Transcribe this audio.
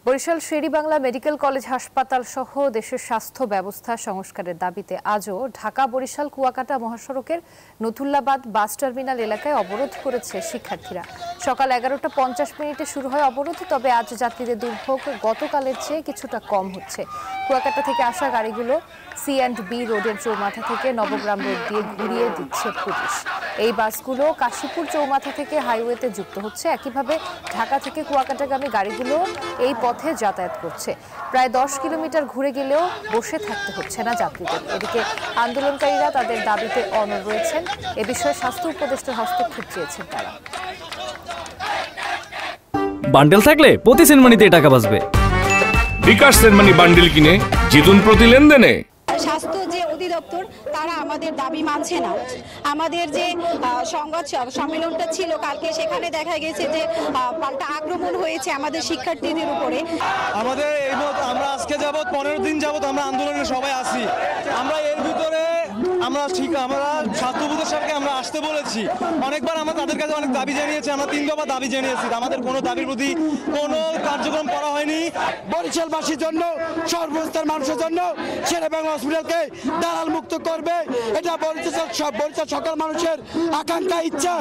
Barishal Sher-e-Bangla medical college হাসপাতাল সহ দেশের স্বাস্থ্য ব্যবস্থা সংস্কারের দাবিতে আজও ঢাকা-বরিশাল কুয়াকাটা মহাসড়কের নথুল্লাবাদ বাস টার্মিনাল এলাকায় অবরোধ করেছে শিক্ষার্থীরা। সকাল 11:50 শুরু হয় অবরোধ, তবে আজ যাত্রীদের দুর্ভোগ গতকালের চেয়ে কিছুটা কম হচ্ছে। কুয়াকাটা থেকে আসা গাড়িগুলো সি&বি রোডের চৌমাথা থেকে নবগ্রাম রোড দিয়ে ঘুরিয়ে দিচ্ছে পুলিশ। এই বাসগুলো কাশীপুর চৌমাথা থেকে হাইওয়েতে যুক্ত হচ্ছে। একইভাবে ঢাকা থেকে কুয়াকাটাগামী গাড়িগুলো এই পথে যাতায়াত করছে। প্রায় 10 কিলোমিটার ঘুরে গেলেও বসে থাকতে হচ্ছে না যাত্রীদের। এদিকে আন্দোলনকারীরা তাদের দাবিতে অনড় রয়েছেন। এ বিষয়ে স্বাস্থ্য উপদেষ্টার হস্তক্ষেপ চেয়েছেন তারা। বান্ডেল থাকলে প্রতি সেনমানিতে টাকা বাঁচবে। বিকাশ সেনমানি বান্ডেল কিনে জিতুন প্রতি লেনদেনে। স্বাস্থ্য যে অধিদপ্তর তারা আমাদের দাবি মানছে না। আমাদের যে সংবাদ সম্মেলনটা ছিল কালকে, সেখানে দেখা গেছে যে পাল্টা আক্রমণ হয়েছে আমাদের শিক্ষার্থীদের উপরে। আমাদের আমরা আজকে যাবত 15 দিন যাবত আমরা আন্দোলনে সবাই আছি। আমরা এর ভিতরে আমরা স্বাস্থ্য উপদেষ্টাকে আমরা আসতে বলেছি অনেকবার। আমরা তাদের কাছে অনেক দাবি জানিয়েছি, আমরা 3 দফা দাবি জানিয়েছি। আমাদের কোনো দাবির প্রতি কোনো কার্যক্রম করা হয়নি। বরিশালবাসীর জন্য, সর্বস্তরের মানুষের জন্য শের-ই-বাংলা হসপিটালকে দালাল মুক্ত করবে, এটা বরিশাল সকল মানুষের আকাঙ্ক্ষা, ইচ্ছা।